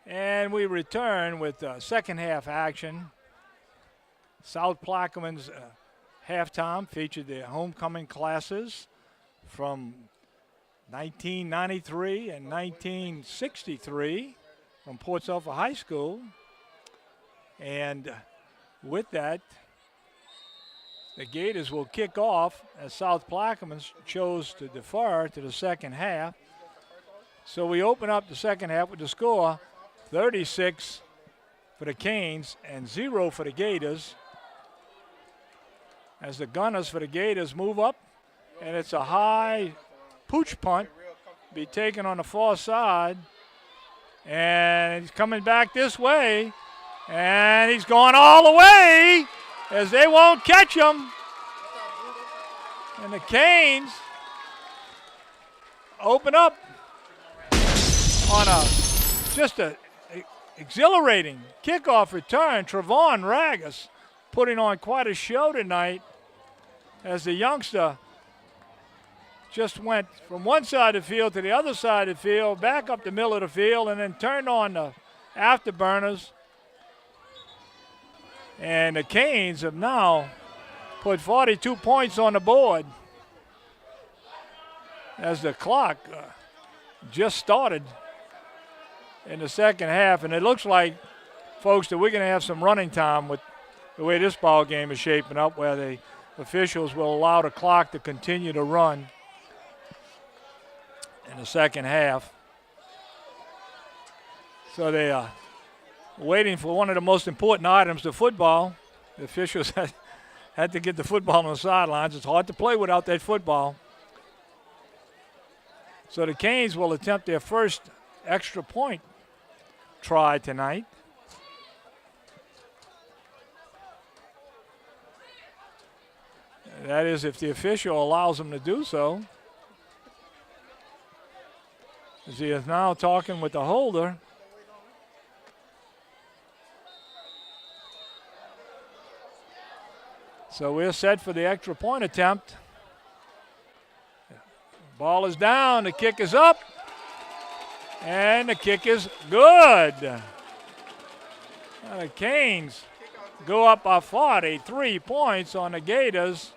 And we return with second half action. South Plaquemines halftime featured their homecoming classes from 1993 and 1963 from Port Sulphur High School. And with that, the Gators will kick off as South Plaquemines chose to defer to the second half. So we open up the second half with the score 36 for the Canes and 0 for the Gators. As the Gunners for the Gators move up, and it's a high pooch punt, be taken on the far side, and he's coming back this way, and he's going all the way as they won't catch him. And the Canes open up on just a exhilarating kickoff return. Trevon Ragus putting on quite a show tonight as the youngster just went from one side of the field to the other side of the field, back up the middle of the field, and then turned on the afterburners. And the Canes have now put 42 points on the board as the clock just started in the second half. And it looks like, folks, that we're going to have some running time with the way this ball game is shaping up, where the officials will allow the clock to continue to run in the second half. So they are waiting for one of the most important items, the football. The officials had to get the football on the sidelines. It's hard to play without that football. So the Canes will attempt their first extra point try tonight. That is, if the official allows them to do so. As he is now talking with the holder. So we're set for the extra point attempt. Ball is down, the kick is up, and the kick is good. Now the Canes go up by 43 points on the Gators.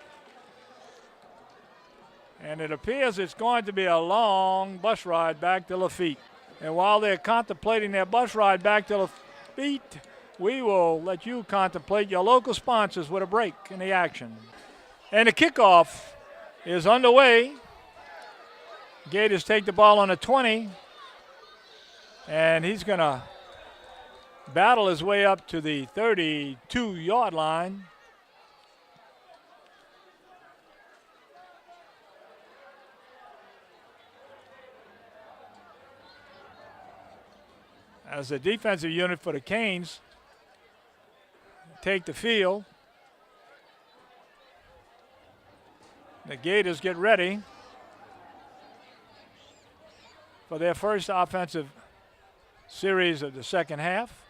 And it appears it's going to be a long bus ride back to Lafitte. And while they're contemplating their bus ride back to Lafitte, we will let you contemplate your local sponsors with a break in the action. And the kickoff is underway. Gators take the ball on the 20. And he's going to battle his way up to the 32-yard line. As the defensive unit for the Canes take the field. The Gators get ready for their first offensive series of the second half.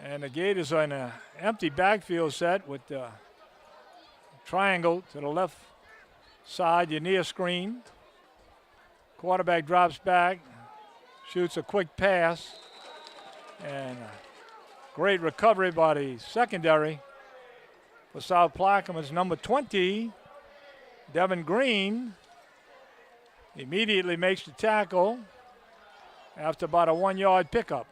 And the Gators are in an empty backfield set with the triangle to the left side, your near screen. Quarterback drops back, shoots a quick pass, and a great recovery by the secondary for South Plaquemines. Number 20, Devin Green, immediately makes the tackle after about a 1-yard pickup.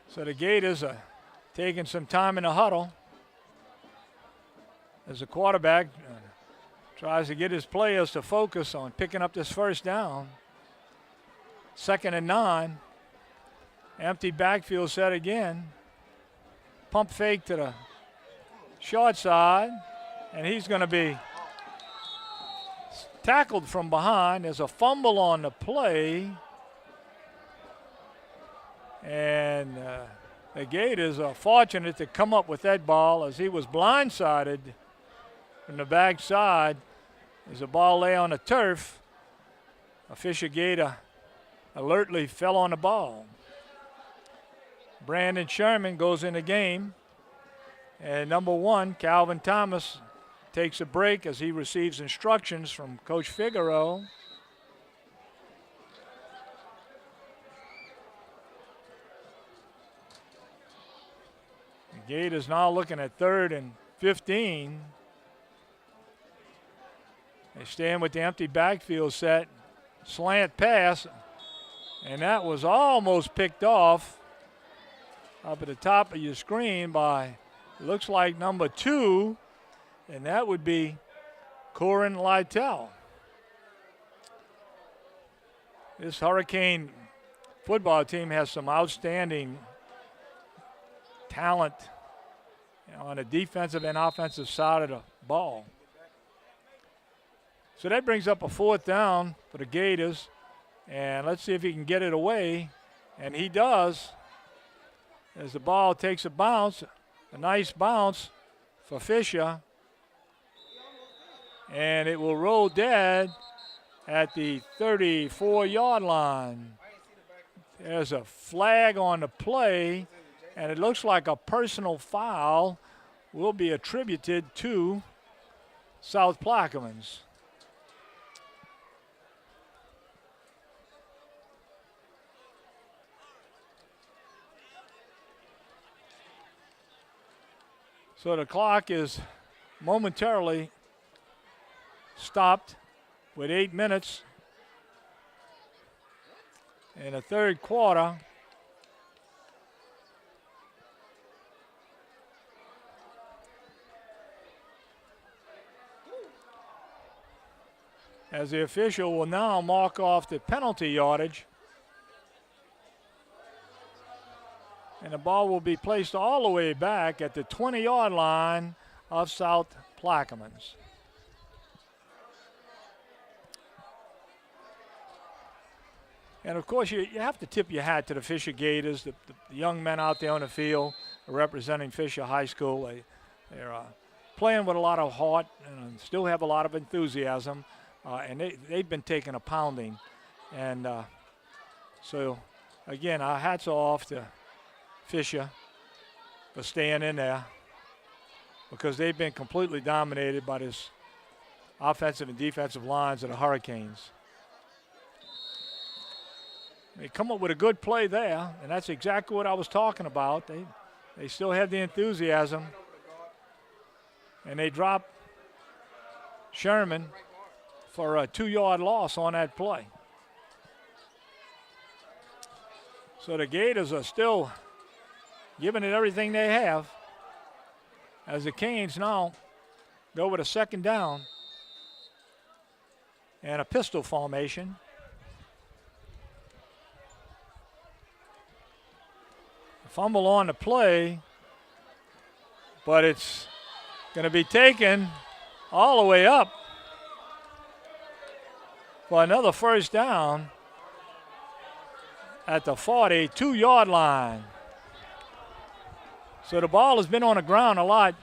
So the Gators are taking some time in the huddle as the quarterback tries to get his players to focus on picking up this first down. 2nd and 9. Empty backfield set again. Pump fake to the short side, and he's going to be tackled from behind. There's a fumble on the play. And the Gators are fortunate to come up with that ball as he was blindsided from the backside. As the ball lay on the turf, a Fisher Gator alertly fell on the ball. Brandon Sherman goes in the game. And number 1, Calvin Thomas, takes a break as he receives instructions from Coach Figueroa. The Gators now looking at 3rd and 15. They stand with the empty backfield set. Slant pass, and that was almost picked off up at the top of your screen by, looks like number 2, and that would be Corin Lytle. This Hurricane football team has some outstanding talent on the defensive and offensive side of the ball. So that brings up a 4th down for the Gators, and let's see if he can get it away, and he does as the ball takes a bounce, a nice bounce for Fisher, and it will roll dead at the 34-yard line. There's a flag on the play, and it looks like a personal foul will be attributed to South Plaquemines. So the clock is momentarily stopped with 8 minutes in the 3rd quarter. As the official will now mark off the penalty yardage. And the ball will be placed all the way back at the 20-yard line of South Plaquemines. And, of course, you have to tip your hat to the Fisher Gators, the young men out there on the field representing Fisher High School. They're playing with a lot of heart and still have a lot of enthusiasm. And they've been taking a pounding. And so, again, our hats are off to Fisher for staying in there because they've been completely dominated by this offensive and defensive lines of the Hurricanes. They come up with a good play there, and that's exactly what I was talking about. They still have the enthusiasm, and they drop Sherman for a 2-yard loss on that play. So the Gators are still giving it everything they have as the Canes now go with a 2nd down and a pistol formation. Fumble on the play, but it's going to be taken all the way up for another 1st down at the 42-yard line. So the ball has been on the ground a lot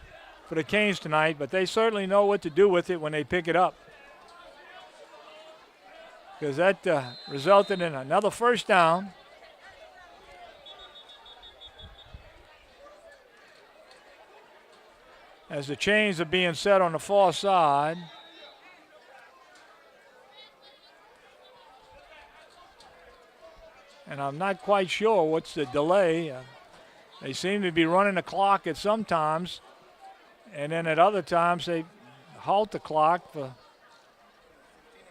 for the Canes tonight, but they certainly know what to do with it when they pick it up. Because that resulted in another 1st down. As the chains are being set on the far side. And I'm not quite sure what's the delay. They seem to be running the clock at some times, and then at other times they halt the clock for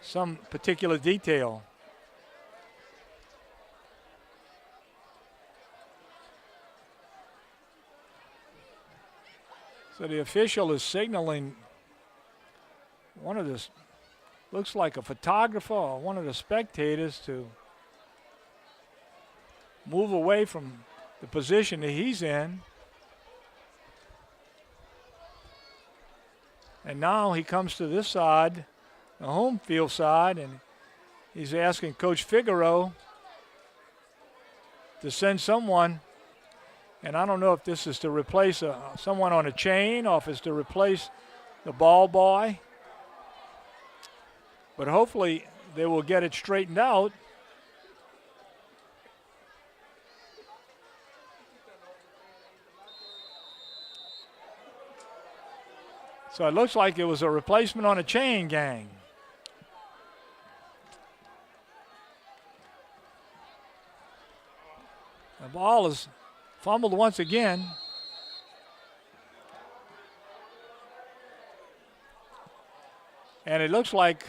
some particular detail. So the official is signaling one of the, looks like a photographer or one of the spectators to move away from the position that he's in. And now he comes to this side, the home field side, and he's asking Coach Figueroa to send someone. And I don't know if this is to replace someone on a chain or if it's to replace the ball boy. But hopefully they will get it straightened out. So it looks like it was a replacement on a chain gang. The ball is fumbled once again. And it looks like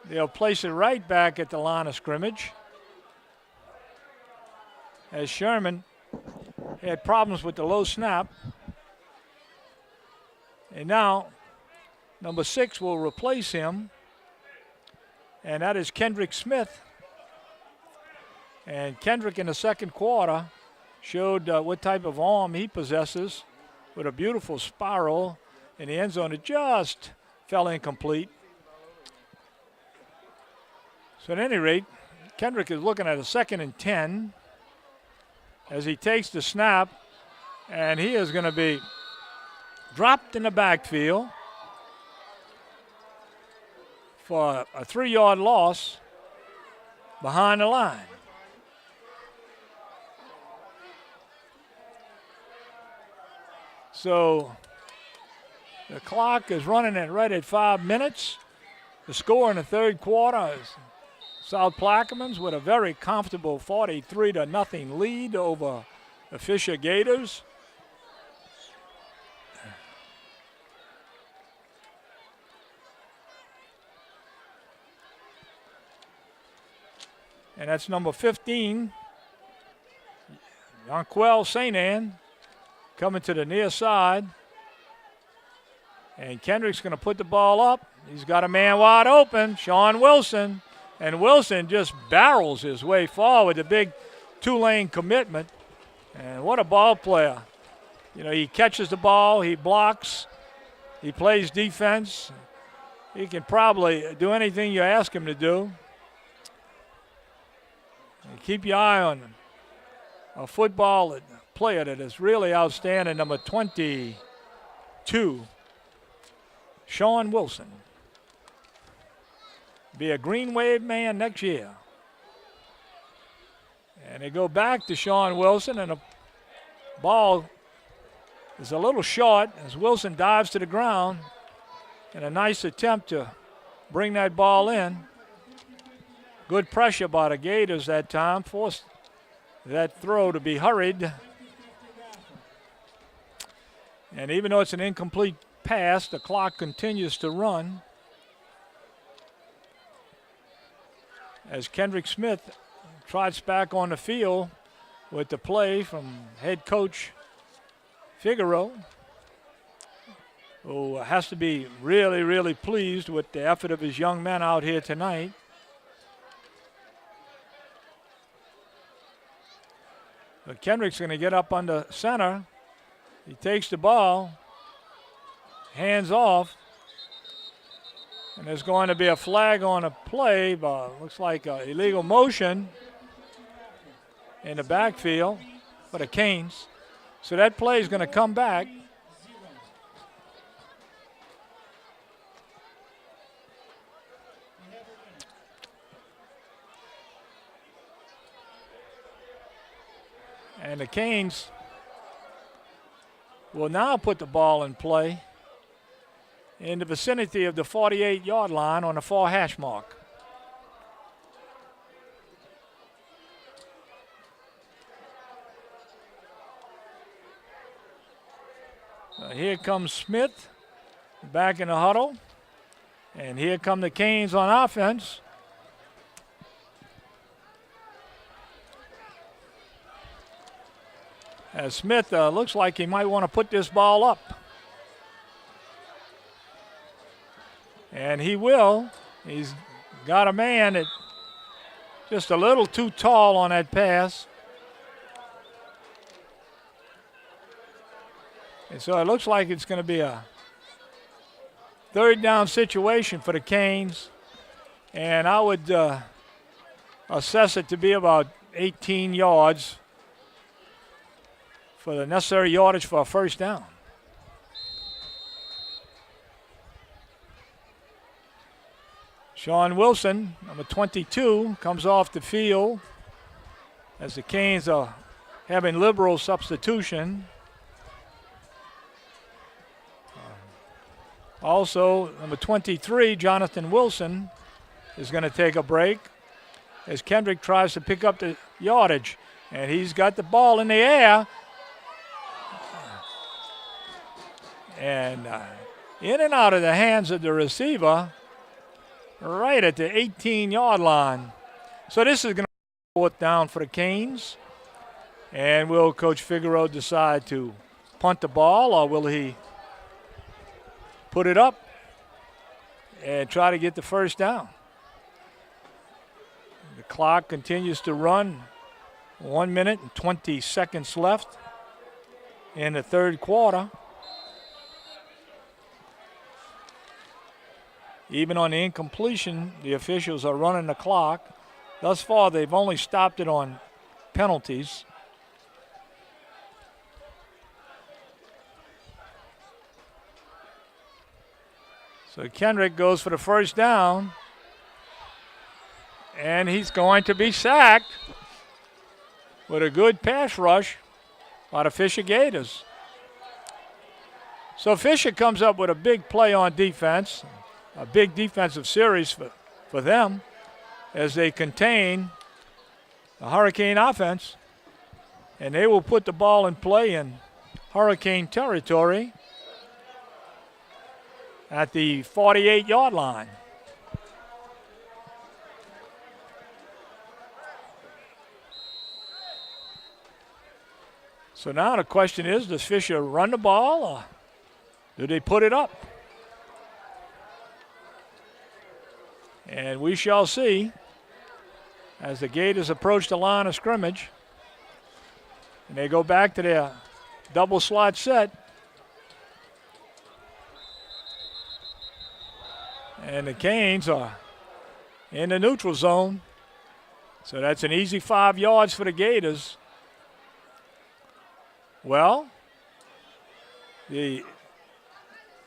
they'll place it right back at the line of scrimmage, as Sherman had problems with the low snap. And now number 6 will replace him, and that is Kendrick Smith. And Kendrick in the second quarter showed what type of arm he possesses with a beautiful spiral in the end zone. It just fell incomplete. So at any rate, Kendrick is looking at a 2nd and 10 as he takes the snap, and he is going to be dropped in the backfield for a 3-yard loss behind the line. So the clock is running right at 5 minutes. The score in the third quarter is South Plaquemines with a very comfortable 43-0 lead over the Fisher Gators. And that's number 15, Yonquel St. Anne, coming to the near side. And Kendrick's going to put the ball up. He's got a man wide open, Sean Wilson. And Wilson just barrels his way forward, the big 2-lane commitment. And what a ball player. You know, he catches the ball, he blocks, he plays defense. He can probably do anything you ask him to do. And keep your eye on a football player that is really outstanding, number 22, Sean Wilson. Be a Green Wave man next year. And they go back to Sean Wilson, and the ball is a little short as Wilson dives to the ground in a nice attempt to bring that ball in. Good pressure by the Gators that time, forced that throw to be hurried. And even though it's an incomplete pass, the clock continues to run as Kendrick Smith trots back on the field with the play from head coach Figaro, who has to be really, really pleased with the effort of his young men out here tonight. But Kendrick's going to get up under center. He takes the ball, hands off, and there's going to be a flag on a play, but looks like illegal motion in the backfield for the Canes. So that play is going to come back. And the Canes will now put the ball in play in the vicinity of the 48-yard line on the far hash mark. Here comes Smith back in the huddle. And here come the Canes on offense. As Smith looks like he might want to put this ball up. And he will. He's got a man that just a little too tall on that pass. And so it looks like it's going to be a third down situation for the Canes. And I would assess it to be about 18 yards for the necessary yardage for a first down. Sean Wilson, number 22, comes off the field as the Canes are having liberal substitution. Also, number 23, Jonathan Wilson, is going to take a break as Kendrick tries to pick up the yardage. And he's got the ball in the air. And in and out of the hands of the receiver, right at the 18-yard line. So this is going to be 4th down for the Canes. And will Coach Figueroa decide to punt the ball, or will he put it up and try to get the first down? The clock continues to run. 1 minute and 20 seconds left in the third quarter. Even on the incompletion, the officials are running the clock. Thus far, they've only stopped it on penalties. So Kendrick goes for the first down, and he's going to be sacked with a good pass rush by the Fisher Gators. So Fisher comes up with a big play on defense, a big defensive series for them as they contain the Hurricane offense, and they will put the ball in play in Hurricane territory at the 48-yard line. So now the question is, does Fisher run the ball or do they put it up? And we shall see as the Gators approach the line of scrimmage. And they go back to their double slot set. And the Canes are in the neutral zone. So that's an easy 5 yards for the Gators. Well, the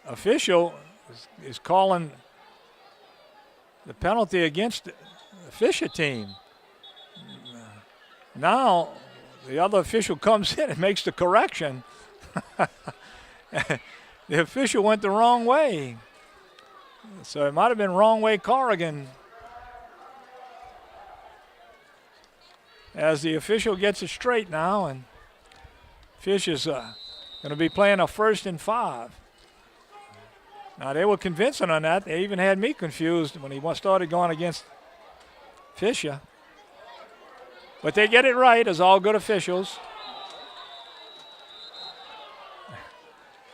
official is calling the penalty against the Fisher team. Now the other official comes in and makes the correction. The official went the wrong way. So it might have been wrong way Corrigan. As the official gets it straight now, and Fish is going to be playing a 1st and 5. Now they were convincing on that. They even had me confused when he started going against Fisher. But they get it right, as all good officials.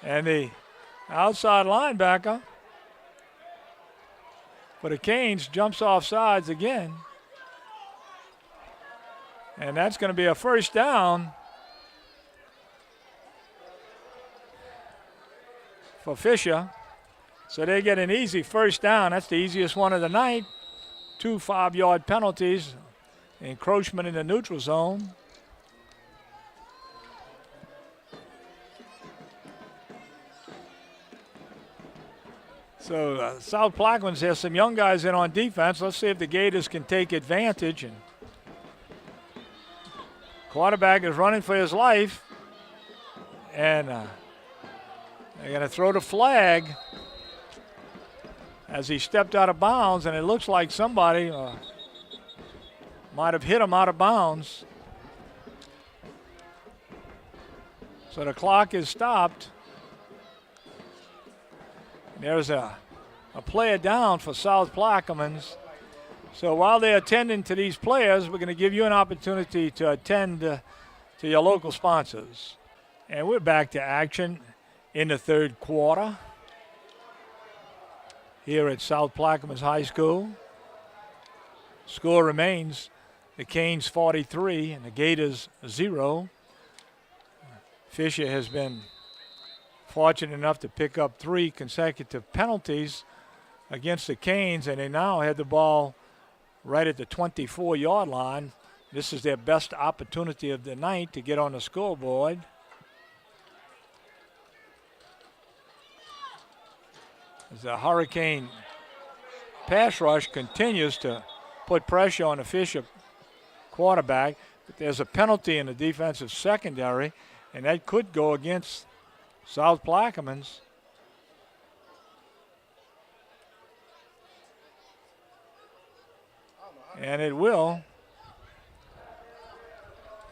And the outside linebacker for the Canes jumps off sides again. And that's going to be a first down for Fisher. So they get an easy first down. That's the easiest one of the night. 2 5-yard penalties, encroachment in the neutral zone. So South Plaquemines has some young guys in on defense. Let's see if the Gators can take advantage. And quarterback is running for his life. And they're going to throw the flag as he stepped out of bounds, and it looks like somebody might have hit him out of bounds. So the clock is stopped. There's a player down for South Plaquemines. So while they're attending to these players, we're going to give you an opportunity to attend to your local sponsors. And we're back to action in the third quarter here at South Plaquemines High School. Score remains the Canes 43 and the Gators 0. Fisher has been fortunate enough to pick up 3 consecutive penalties against the Canes, and they now have the ball right at the 24-yard line. This is their best opportunity of the night to get on the scoreboard. As the Hurricane pass rush continues to put pressure on the Fisher quarterback, but there's a penalty in the defensive secondary, and that could go against South Plaquemines. And it will.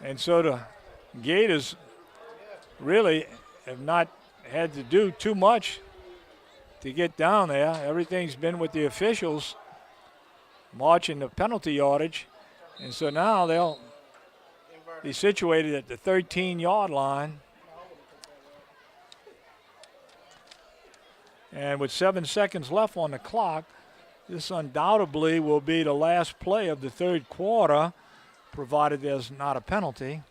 And so the Gators really have not had to do too much to get down there. Everything's been with the officials marching the penalty yardage. And so now they'll be situated at the 13-yard line. And with 7 seconds left on the clock, this undoubtedly will be the last play of the third quarter, provided there's not a penalty.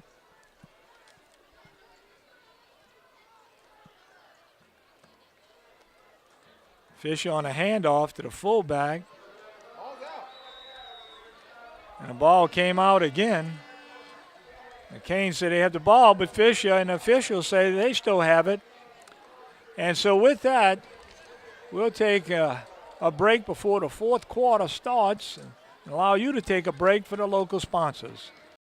Fisher on a handoff to the fullback. And the ball came out again. McCain said they have the ball, but Fisher and the officials say they still have it. And so with that, we'll take a break before the fourth quarter starts and allow you to take a break for the local sponsors.